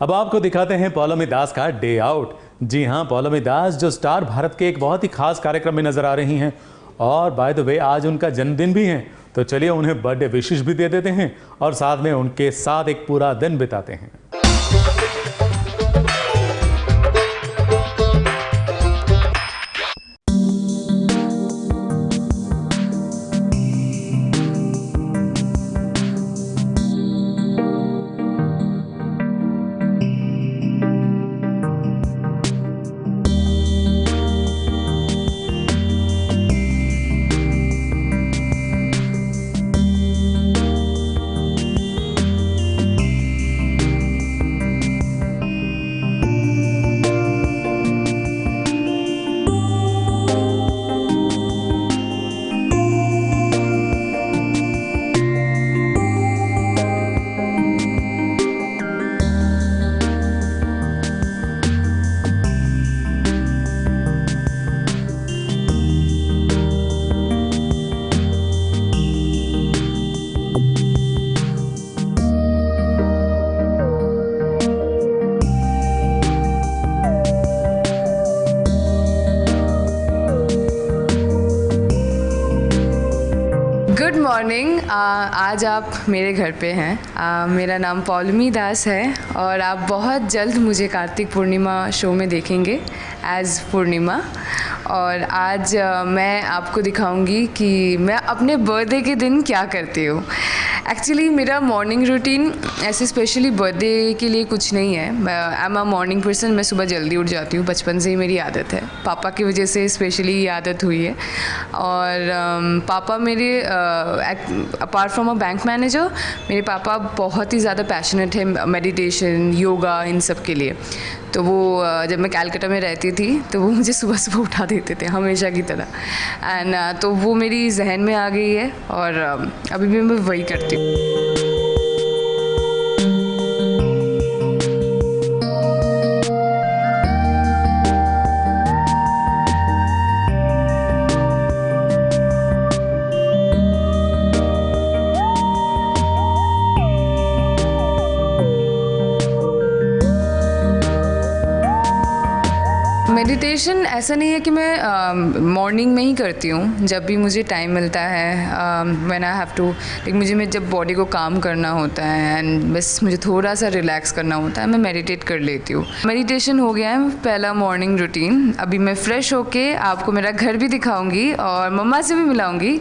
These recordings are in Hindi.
अब आपको दिखाते हैं पौलोमी दास का डे आउट। जी हाँ, पौलोमी दास जो स्टार भारत के एक बहुत ही खास कार्यक्रम में नजर आ रही हैं और बाय द वे आज उनका जन्मदिन भी है, तो चलिए उन्हें बर्थडे विशेष भी दे देते हैं और साथ में उनके साथ एक पूरा दिन बिताते हैं। Good morning. आज आप मेरे घर पे हैं। मेरा नाम पौलोमी दास है और आप बहुत जल्द मुझे कार्तिक पूर्णिमा शो में देखेंगे एज़ पूर्णिमा। और आज मैं आपको दिखाऊंगी कि मैं अपने बर्थडे के दिन क्या करती हूँ। एक्चुअली मेरा मॉर्निंग रूटीन ऐसे स्पेशली बर्थडे के लिए कुछ नहीं है। I am a morning person. मैं सुबह जल्दी उठ जाती हूँ, बचपन से ही मेरी आदत है। पापा की वजह से स्पेशली ये आदत हुई है। और पापा मेरे apart from a bank manager, मेरे पापा बहुत ही ज़्यादा पैशनेट है मेडिटेशन, योगा, इन सब के लिए। तो वो जब मैं कलकत्ता में रहती थी तो वो मुझे सुबह सुबह उठा देते थे हमेशा की तरह। एंड तो वो मेरी जहन में आ गई है और अभी भी मैं वही करती हूँ। मेडिटेशन ऐसा नहीं है कि मैं मॉर्निंग में ही करती हूँ, जब भी मुझे टाइम मिलता है। व्हेन आई हैव टू मैं जब बॉडी को काम करना होता है एंड बस मुझे थोड़ा सा रिलैक्स करना होता है, मैं मेडिटेट कर लेती हूँ। मेडिटेशन हो गया है पहला मॉर्निंग रूटीन। अभी मैं फ़्रेश होके आपको मेरा घर भी दिखाऊँगी और मम्मा से भी मिलाऊँगी,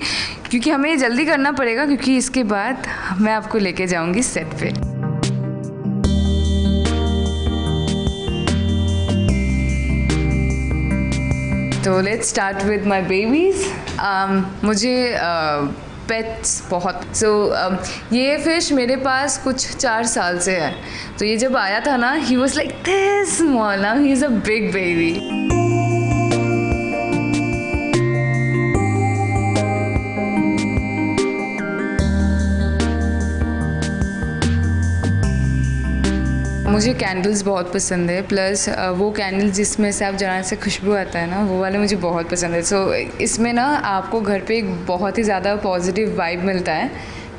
क्योंकि हमें ये जल्दी करना पड़ेगा, क्योंकि इसके बाद मैं आपको लेके जाऊँगी सेट पे। तो let's start with my babies. मुझे पेट्स बहुत ये फ़िश मेरे पास कुछ 4 साल से है। तो ये जब आया था ना, he was like this small, now he is a big baby. मुझे कैंडल्स बहुत पसंद है, प्लस वो कैंडल्स जिसमें से आप जलाने से खुशबू आता है ना, वो वाले मुझे बहुत पसंद है। सो इसमें ना आपको घर पे एक बहुत ही ज़्यादा पॉजिटिव वाइब मिलता है।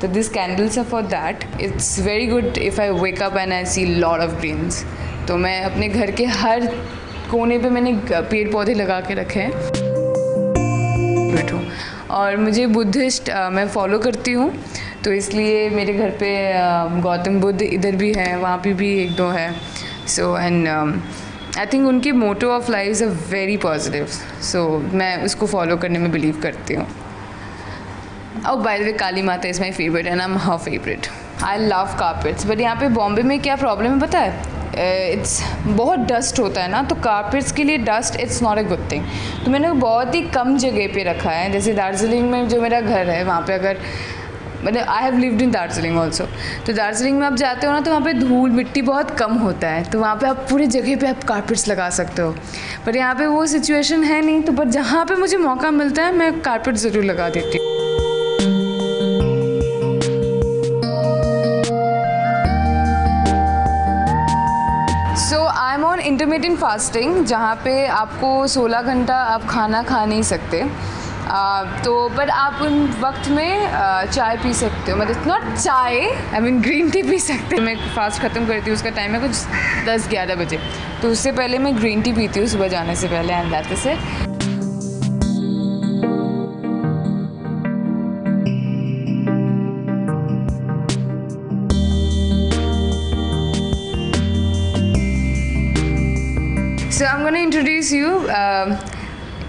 तो this candles are for that. It's very good if I wake up and I see lot of greens. तो मैं अपने घर के हर कोने पे मैंने पेड़ पौधे लगा के रखे हैं। बैठो। और मुझे बुद्धिस्ट मैं फॉलो करती हूँ, तो इसलिए मेरे घर पे गौतम बुद्ध इधर भी है, वहाँ पे भी 1-2 है। सो एंड आई थिंक उनकी motto of life is a very positive. So मैं उसको फॉलो करने में बिलीव करती हूँ। और बाय द वे काली माता is my favourite and I am her favourite. I love carpets, but यहाँ पे बॉम्बे में क्या प्रॉब्लम है पता है? इट्स बहुत डस्ट होता है ना, तो कारपेट्स के लिए dust it's not a good thing. तो मैंने बहुत ही कम जगह पे रखा है। जैसे दार्जिलिंग में जो मेरा घर है, वहाँ पे अगर मतलब I have lived in Darjeeling also, तो दार्जिलिंग में आप जाते हो ना, तो वहाँ पे धूल मिट्टी बहुत कम होता है, तो वहाँ पे आप पूरी जगह पे आप कारपेट्स लगा सकते हो। पर यहाँ पे वो सिचुएशन है नहीं, तो पर जहाँ पे मुझे मौका मिलता है मैं कारपेट ज़रूर लगा देती हूँ। I am on intermittent fasting, जहाँ पे आपको 16 घंटा आप खाना खा नहीं सकते। तो बट आप उन वक्त में चाय पी सकते हो, मतलब नॉट चाय, I mean green tea P सकते हो। मैं फास्ट ख़त्म करती हूँ, उसका टाइम है कुछ 10-11 बजे, तो उससे पहले मैं ग्रीन टी पीती हूँ सुबह जाने से पहले, and that is it. So I am gonna introduce you,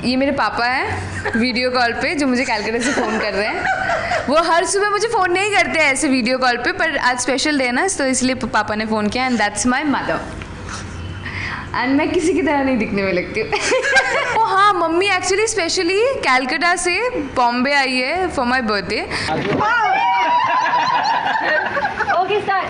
ये मेरे पापा हैं वीडियो कॉल पे, जो मुझे कैलकाटा से फ़ोन कर रहे हैं। वो हर सुबह मुझे फ़ोन नहीं करते हैं ऐसे वीडियो कॉल पे, पर आज स्पेशल डे है ना, तो इसलिए पापा ने फ़ोन किया, and that's my mother. And मैं किसी की तरह नहीं दिखने में लगती हूँ। हाँ, मम्मी एक्चुअली स्पेशली कैलकाटा से बॉम्बे आई है for my birthday. Okay start.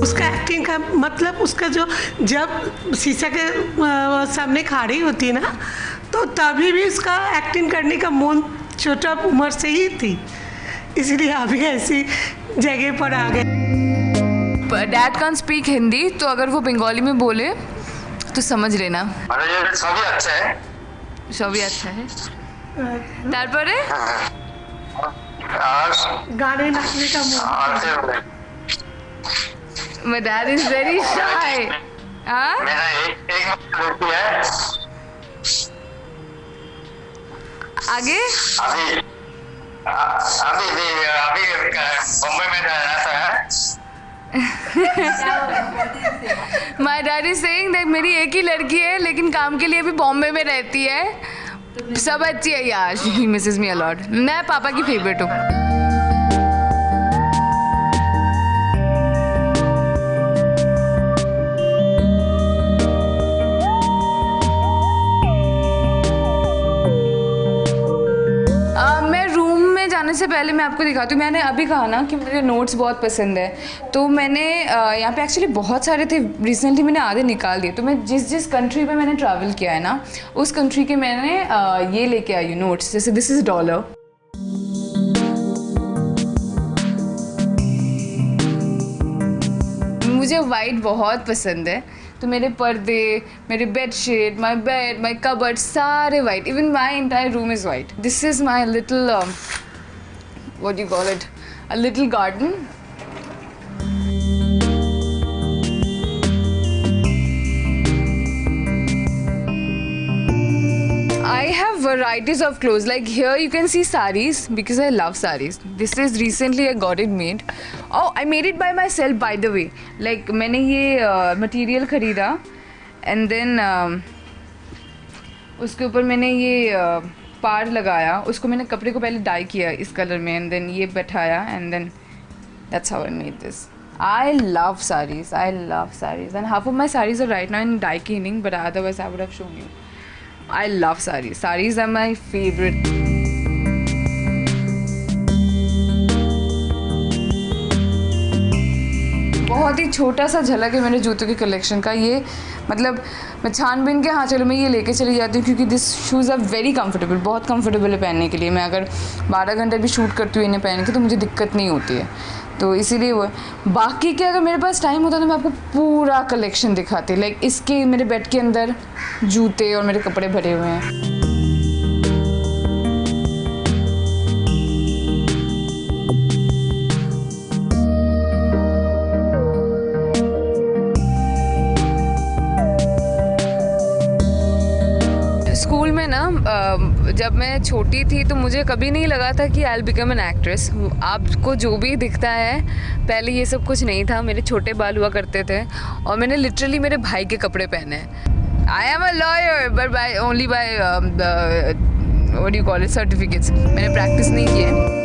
उसका एक्टिंग का मतलब, उसका जो जब शीशा के सामने खड़ी होती है ना, तो तभी भी उसका एक्टिंग करने का मन छोटा उम्र से ही थी, इसलिए अभी ऐसी जगह पर आ गए। डैड कैन स्पीक हिंदी, तो अगर वो बंगाली में बोले तो समझ लेना। अरे ये सभी अच्छा है, सभी अच्छा है। तारपरे और गाने नाचने का मन। My dad is very shy. हाँ? मेरा एक लड़की है, आगे? अभी बम्बई में रहता है। My dad is saying that मेरी एक ही लड़की है, लेकिन काम के लिए भी बॉम्बे में रहती है। सब अच्छी है यार, he misses me a lot. मैं पापा की फेवरेट हूँ। से पहले मैं आपको दिखाती हूँ, मैंने अभी कहा ना कि मुझे नोट्स बहुत पसंद है, तो मैंने यहाँ पे एक्चुअली बहुत सारे थे, रिसेंटली मैंने आधे निकाल दिए। तो मैं जिस कंट्री में मैंने ट्रैवल किया है ना, उस कंट्री के मैंने ये लेके आई हूँ नोट्स, जैसे दिस इज़ डॉलर। मुझे वाइट बहुत पसंद है, तो मेरे पर्दे, मेरे bedsheet, my bed, my cupboard सारे white, even my entire room is white. This is my little what do you call it, a little garden. I have varieties of clothes, like here you can see saris, because I love saris. This is recently I got it made. Oh, I made it by myself, by the way. Like मैंने ये material खरीदा, and then उसके ऊपर मैंने ये पार लगाया, उसको मैंने कपड़े को पहले डाई किया इस कलर में, एंड देन ये बैठाया, and then that's how I made this. I love sarees, I love sarees, and half of my sarees are right now in dye cleaning, but otherwise I would have shown you. I love sarees. Sarees are my favorite. बहुत ही छोटा सा झलक है मेरे जूतों के कलेक्शन का। ये मतलब मैं छानबीन के, हाँ चलो मैं ये लेके चली जाती हूँ, क्योंकि this shoes are very comfortable, बहुत कंफर्टेबल है पहनने के लिए। मैं अगर 12 घंटे भी शूट करती हूँ इन्हें पहन के, तो मुझे दिक्कत नहीं होती है, तो इसीलिए वो है। बाकी के अगर मेरे पास टाइम होता तो मैं आपको पूरा कलेक्शन दिखाती, लाइक इसके मेरे बेड के अंदर जूते और मेरे कपड़े भरे हुए हैं। स्कूल में ना जब मैं छोटी थी तो मुझे कभी नहीं लगा था कि I will become an actress. आपको जो भी दिखता है, पहले ये सब कुछ नहीं था। मेरे छोटे बाल हुआ करते थे और मैंने लिटरली मेरे भाई के कपड़े पहने हैं। I am a lawyer but by only by what do you call it, certificates. मैंने प्रैक्टिस नहीं की है।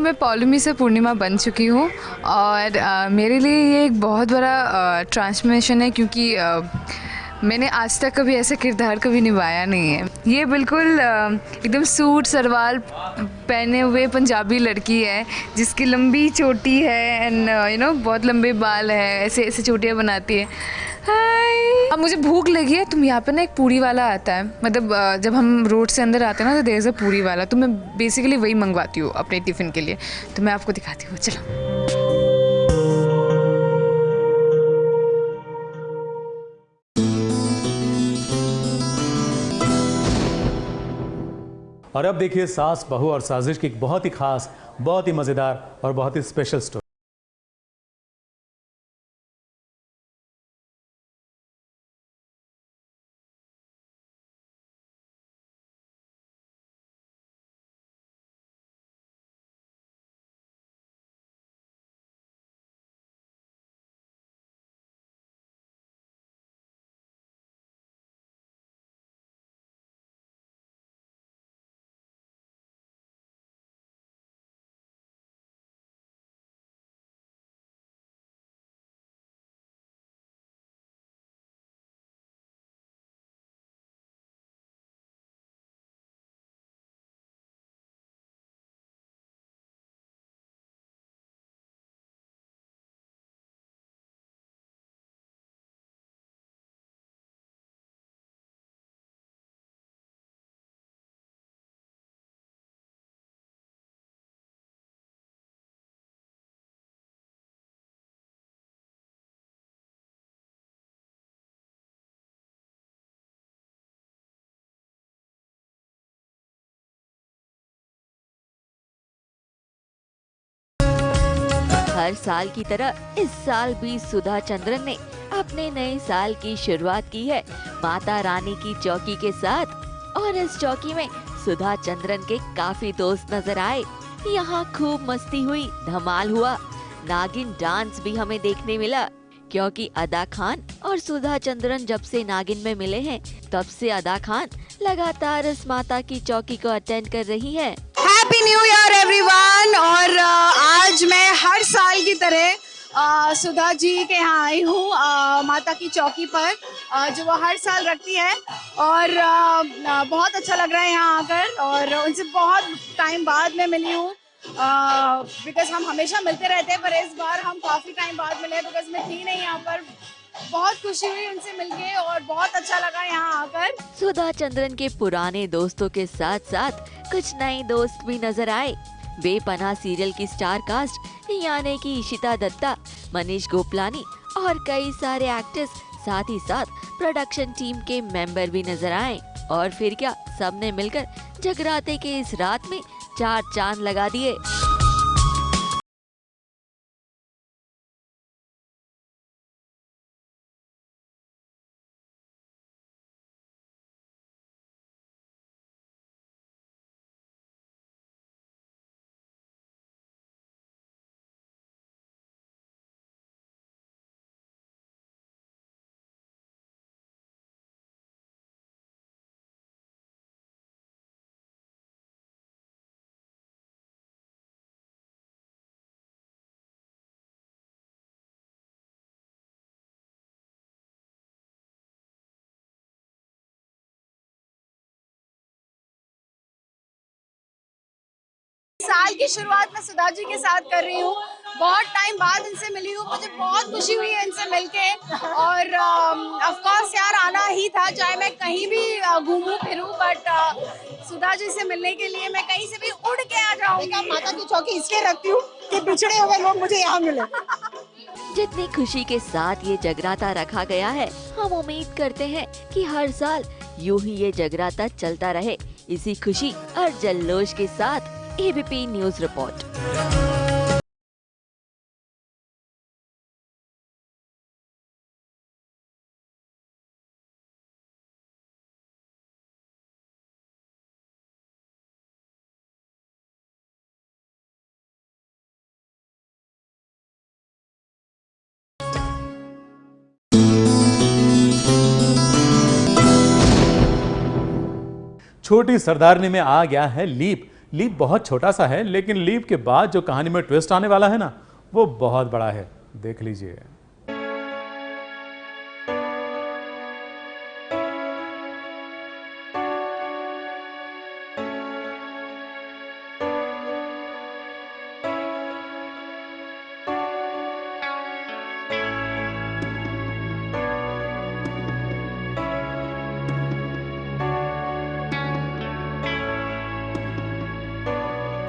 मैं पौलमी से पूर्णिमा बन चुकी हूँ और मेरे लिए ये एक बहुत बड़ा ट्रांसफॉर्मेशन है क्योंकि मैंने आज तक कभी ऐसा किरदार कभी निभाया नहीं है। ये बिल्कुल एकदम सूट सलवार पहने हुए पंजाबी लड़की है जिसकी लंबी चोटी है एंड बहुत लंबे बाल है, ऐसे ऐसे चोटियाँ बनाती है। हाय, अब मुझे भूख लगी है। तुम यहाँ पे ना एक पूरी वाला आता है, मतलब जब हम रोड से अंदर आते हैं ना तो देर इज़ अ पूरी वाला, तो मैं बेसिकली वही मंगवाती हूँ अपने टिफ़िन के लिए। तो मैं आपको दिखाती हूँ, चलो। और अब देखिए सास बहू और साजिश की एक बहुत ही खास, बहुत ही मज़ेदार और बहुत ही स्पेशल स्टोरी। हर साल की तरह इस साल भी सुधा चंद्रन ने अपने नए साल की शुरुआत की है माता रानी की चौकी के साथ। और इस चौकी में सुधा चंद्रन के काफी दोस्त नजर आए। यहाँ खूब मस्ती हुई, धमाल हुआ, नागिन डांस भी हमें देखने मिला क्योंकि अदा खान और सुधा चंद्रन जब से नागिन में मिले हैं तब से अदा खान लगातार इस माता की चौकी को अटेंड कर रही है। Happy new year everyone. और आज मैं हर साल की तरह सुधा जी के यहाँ आई हूँ माता की चौकी पर, जो वो हर साल रखती है और बहुत अच्छा लग रहा है यहाँ आकर। और उनसे बहुत टाइम बाद मैं मिली हूँ बिकॉज हम हमेशा मिलते रहते हैं, पर इस बार हम काफ़ी टाइम बाद मिले बिकॉज मैं थी नहीं यहाँ पर। बहुत खुशी हुई उनसे मिलके और बहुत अच्छा लगा यहाँ आकर। सुधा चंद्रन के पुराने दोस्तों के साथ साथ कुछ नए दोस्त भी नजर आए। बेपनाह सीरियल की स्टार कास्ट यानी कि इशिता दत्ता, मनीष गोपलानी और कई सारे एक्टर्स, साथ ही साथ प्रोडक्शन टीम के मेंबर भी नजर आए। और फिर क्या, सबने मिलकर जगराते के इस रात में 4 चांद लगा दिए। साल की शुरुआत में सुधा जी के साथ कर रही हूँ। बहुत टाइम बाद इनसे मिली हूँ, मुझे बहुत खुशी हुई है इनसे मिलके। और ऑफ कोर्स यार आना ही था, चाहे मैं कहीं भी घूमूं फिरूं, बट सुधा जी से मिलने के लिए मैं कहीं से भी उड़ के आ जाऊंगी। माता की चौकी इसलिए रखती हूँ कि पिछड़े हुए लोग मुझे यहाँ मिले। जितनी खुशी के साथ ये जगराता रखा गया है, हम उम्मीद करते हैं कि हर साल यूं ही ये जगराता चलता रहे, इसी खुशी और जल्लोश के साथ। ABP news report. छोटी सरदारनी में आ गया है लीप। लीप बहुत छोटा सा है, लेकिन लीप के बाद जो कहानी में ट्विस्ट आने वाला है ना, वो बहुत बड़ा है। देख लीजिए।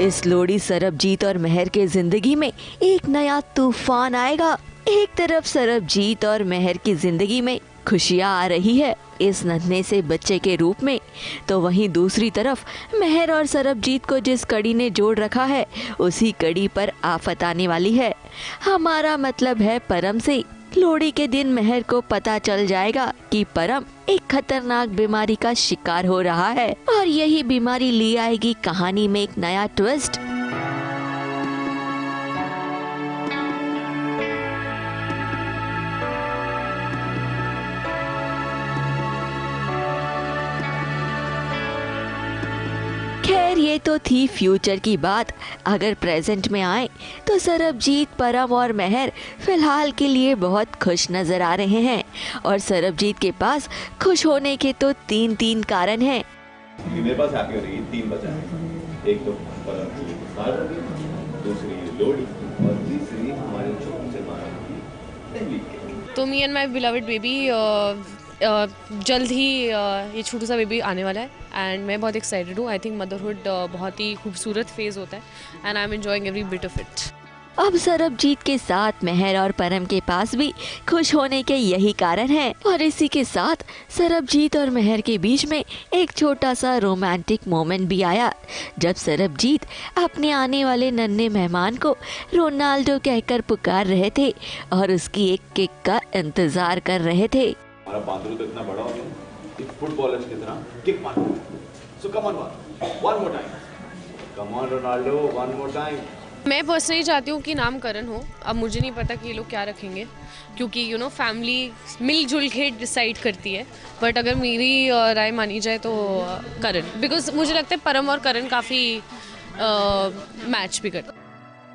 इस लोड़ी सरबजीत और मेहर के जिंदगी में एक नया तूफान आएगा। एक तरफ सरबजीत और मेहर की जिंदगी में खुशियां आ रही है इस नन्हे से बच्चे के रूप में, तो वहीं दूसरी तरफ मेहर और सरबजीत को जिस कड़ी ने जोड़ रखा है, उसी कड़ी पर आफत आने वाली है। हमारा मतलब है परम से। लोहड़ी के दिन मेहर को पता चल जाएगा कि परम एक खतरनाक बीमारी का शिकार हो रहा है और यही बीमारी ले आएगी कहानी में एक नया ट्विस्ट। खैर ये तो थी फ्यूचर की बात। अगर प्रेजेंट में आए तो सरबजीत, परम और मेहर फिलहाल के लिए बहुत खुश नजर आ रहे हैं और सरबजीत के पास खुश होने के तो तीन कारण हैं। मेरे पास हैप्पी हो रही है, 3 बचा है। एक तो परम की शादी, दूसरी लोहड़ी और तीसरी हमारे छोटे से मारा की पहली। तो me and my beloved baby जल्द ही ये छोटा सा बेबी आने वाला है एंड मैं बहुत एक्साइटेड हूँ। आई थिंक मदरहुड बहुत ही खूबसूरत फेज़ होता है and I am enjoying every bit of it. अब सरबजीत के साथ मेहर और परम के पास भी खुश होने के यही कारण हैं और इसी के साथ सरबजीत और मेहर के बीच में एक छोटा सा रोमांटिक मोमेंट भी आया, जब सरबजीत अपने आने वाले नन्हे मेहमान को रोनाल्डो कहकर पुकार रहे थे और उसकी एक किक का इंतजार कर रहे थे। हमारा बांदरू तो इतना बड़ा हो गया, एक फुटबॉलर की तरह किक मारता है। So come on one more time, come on Ronaldo, one more time. मैं पर्सनली चाहती हूँ कि नाम करण हो। अब मुझे नहीं पता कि ये लोग क्या रखेंगे, क्योंकि यू नो फैमिली मिलजुल के डिसाइड करती है, बट अगर मेरी राय मानी जाए तो करण, बिकॉज मुझे लगता है परम और करण काफ़ी मैच भी करते।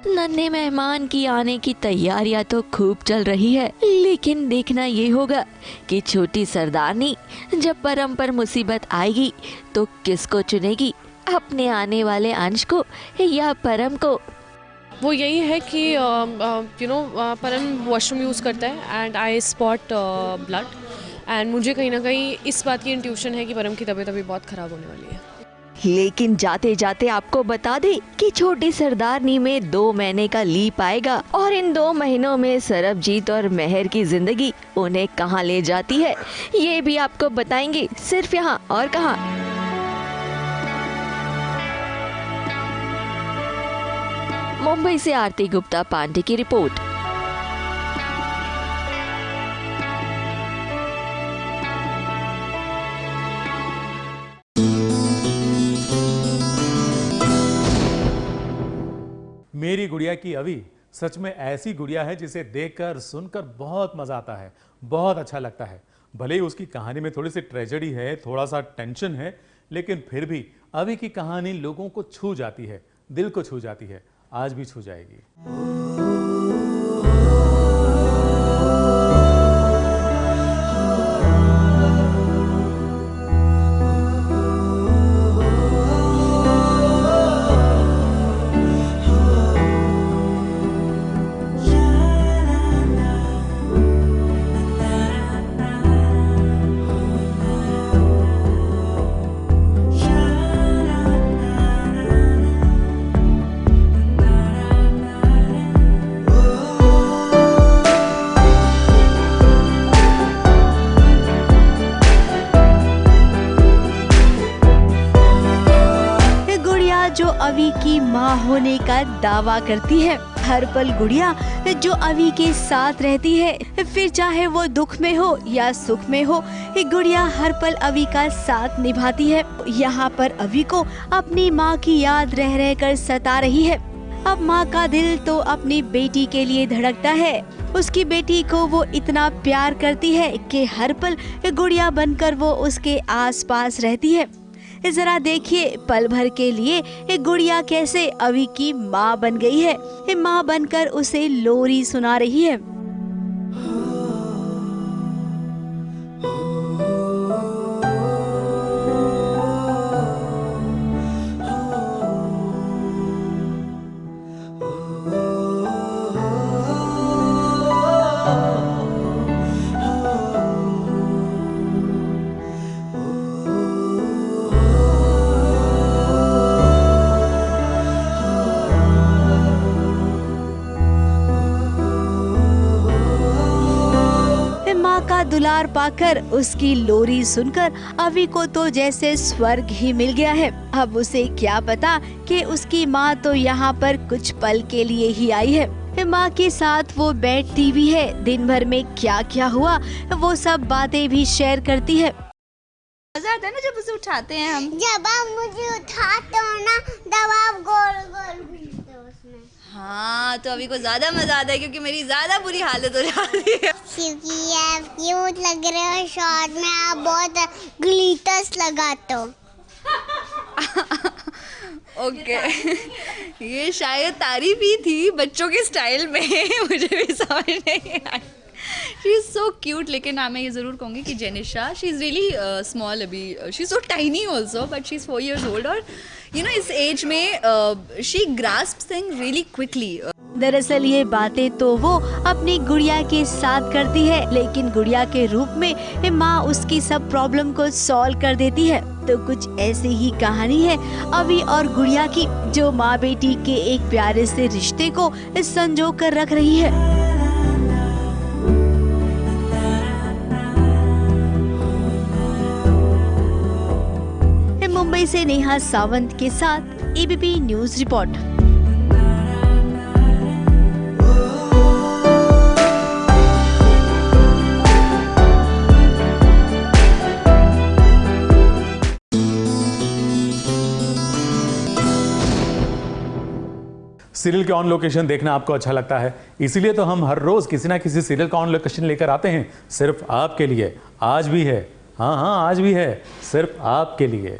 नन्हे मेहमान की आने की तैयारियां तो खूब चल रही है, लेकिन देखना ये होगा कि छोटी सरदारनी जब परम पर मुसीबत आएगी तो किसको चुनेगी, अपने आने वाले अंश को या परम को। वो यही है कि यू नो परम वॉशरूम यूज़ करता है and I spot blood and मुझे कहीं ना कहीं इस बात की इंट्यूशन है कि परम की तबीयत अभी बहुत ख़राब होने वाली है। लेकिन जाते जाते आपको बता दे कि छोटी सरदारनी में 2 महीने का लीप आएगा और इन 2 महीनों में सरबजीत और मेहर की जिंदगी उन्हें कहां ले जाती है, ये भी आपको बताएंगे सिर्फ यहाँ और कहां। मुंबई से आरती गुप्ता पांडे की रिपोर्ट। मेरी गुड़िया की अवी सच में ऐसी गुड़िया है जिसे देखकर सुनकर बहुत मजा आता है, बहुत अच्छा लगता है। भले ही उसकी कहानी में थोड़ी सी ट्रेजेडी है, थोड़ा सा टेंशन है, लेकिन फिर भी अवी की कहानी लोगों को छू जाती है, दिल को छू जाती है, आज भी छू जाएगी। जो अवी की माँ होने का दावा करती है, हर पल गुड़िया जो अवी के साथ रहती है, फिर चाहे वो दुख में हो या सुख में हो, गुड़िया हर पल अवी का साथ निभाती है। यहाँ पर अवी को अपनी माँ की याद रह रह कर सता रही है। अब माँ का दिल तो अपनी बेटी के लिए धड़कता है। उसकी बेटी को वो इतना प्यार करती है कि हर पल गुड़िया बनकर वो उसके आसपास रहती है। जरा देखिए पल भर के लिए ये गुड़िया कैसे अवी की माँ बन गई है। ये माँ बनकर उसे लोरी सुना रही है। का दुलार पाकर उसकी लोरी सुनकर अवी को तो जैसे स्वर्ग ही मिल गया है। अब उसे क्या पता कि उसकी माँ तो यहाँ पर कुछ पल के लिए ही आई है। माँ के साथ वो बैठती भी है, दिन भर में क्या क्या हुआ वो सब बातें भी शेयर करती है। मजा आता है ना जब उसे उठाते हैं हम। जब आप मुझे उठाते हो ना तब आप गोल गोल घूमते हो उसमें। हाँ तो अभी को ज्यादा मजा आता है क्योंकि मेरी ज्यादा बुरी हालत हो जाती है। क्योंकि आप क्यूट लग रहे हो, शॉर्ट में आप बहुत ग्लिटर्स लगाते हो। ओके ये शायद तारीफ ही थी बच्चों के स्टाइल में। मुझे भी समझ नहीं आई। She is so cute. लेकिन मैं ये ज़रूर कहूँगी कि Jenisha she is really small अभी। She is so tiny also but she is 4 years old। और यू नो इस एज में she grasps things really quickly. दरअसल ये बातें तो वो अपनी गुड़िया के साथ करती है, लेकिन गुड़िया के रूप में माँ उसकी सब प्रॉब्लम को सॉल्व कर देती है। तो कुछ ऐसी ही कहानी है अवी और गुड़िया की, जो माँ बेटी के एक प्यारे से रिश्ते को संजो कर रख रही है। मुंबई से नेहा सावंत के साथ एबीपी न्यूज रिपोर्ट। सीरियल के ऑन लोकेशन देखना आपको अच्छा लगता है, इसीलिए तो हम हर रोज किसी ना किसी सीरियल का ऑन लोकेशन लेकर आते हैं, सिर्फ आपके लिए। आज भी है, हाँ आज भी है, सिर्फ आपके लिए।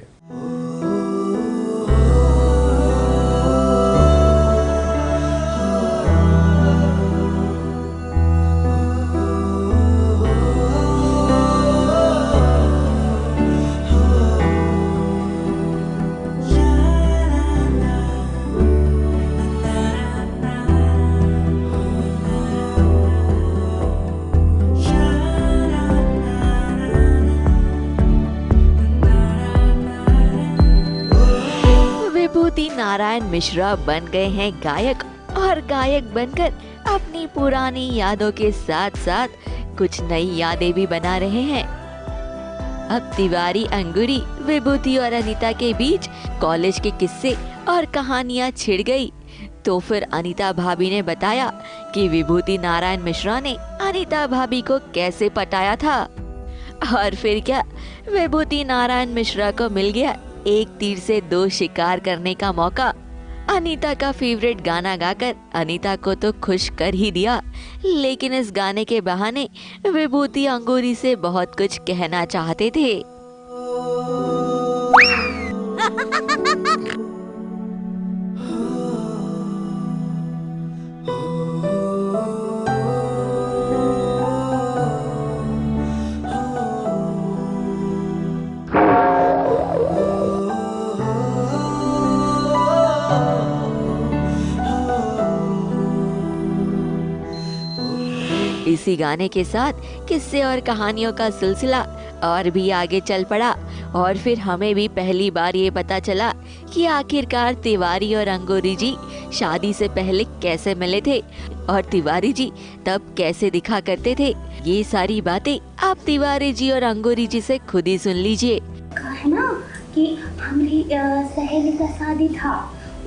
विभूति नारायण मिश्रा बन गए हैं गायक, और गायक बनकर अपनी पुरानी यादों के साथ साथ कुछ नई यादें भी बना रहे हैं। अब तिवारी अंगूरी, विभूति और अनीता के बीच कॉलेज के किस्से और कहानियां छिड़ गई। तो फिर अनीता भाभी ने बताया कि विभूति नारायण मिश्रा ने अनीता भाभी को कैसे पटाया था। और फिर क्या, विभूति नारायण मिश्रा को मिल गया एक तीर से 2 शिकार करने का मौका। अनीता का फेवरेट गाना गाकर अनीता को तो खुश कर ही दिया, लेकिन इस गाने के बहाने विभूति अंगूरी से बहुत कुछ कहना चाहते थे। इसी गाने के साथ किस्से और कहानियों का सिलसिला और भी आगे चल पड़ा, और फिर हमें भी पहली बार ये पता चला कि आखिरकार तिवारी और अंगूरी जी शादी से पहले कैसे मिले थे और तिवारी जी तब कैसे दिखा करते थे। ये सारी बातें आप तिवारी जी और अंगूरी जी से खुद ही सुन लीजिए। है ना कि हमारी सहेली का शादी था,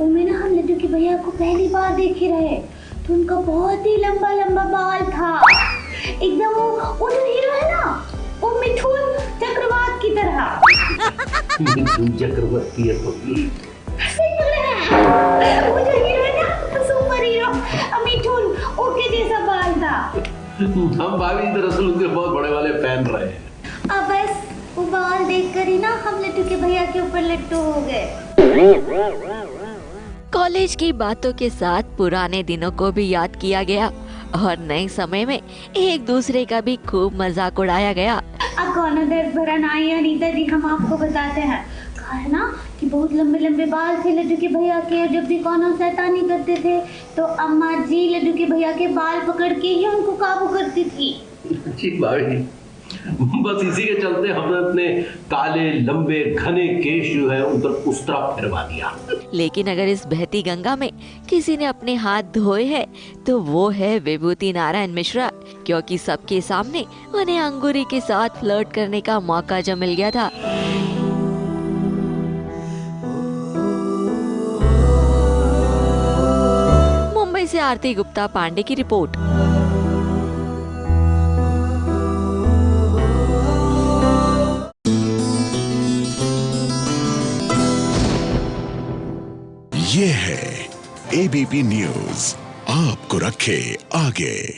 उनमें ना हम लड्डू के भैया को पहली बार देखे रहे, तो उनका बहुत ही लंबा लंबा बाल था, एकदम वो जो हीरो है ना, वो मिथुन चक्रवात की तरह। मिथुन चक्रवात की है तो वो जो हीरो है ना, सुपर हीरो मिथुन, उसके जैसा बाल था। हम भाभी दरअसल उनके बहुत बड़े वाले फैन रहे हैं। अब बस वो बाल देखकर ही ना हम लड्डू के भैया के ऊपर लट्टू हो गए। कॉलेज की बातों के साथ पुराने दिनों को भी याद किया गया और नए समय में एक दूसरे का भी खूब मजाक उड़ाया गया। अब कौन दर्द भरा नाई अनीता जी हम आपको बताते हैं। कहा है ना कि बहुत लंबे लंबे बाल थे लड्डू के भैया के, जब भी कौन शैतानी करते थे तो अम्मा जी लड्डू के भैया के बाल पकड़ के ही उनको काबू करती थी। ठीक भाभी, बस इसी के चलते हमने अपने काले लंबे घने केश जो है उन पर उस तरह फिरवा दिया। लेकिन अगर इस बहती गंगा में किसी ने अपने हाथ धोए हैं तो वो है विभूति नारायण मिश्रा, क्योंकि सबके सामने उन्हें अंगूरी के साथ फ्लर्ट करने का मौका जो मिल गया था। मुंबई से आरती गुप्ता पांडे की रिपोर्ट। ये है एबीपी न्यूज़, आपको रखे आगे।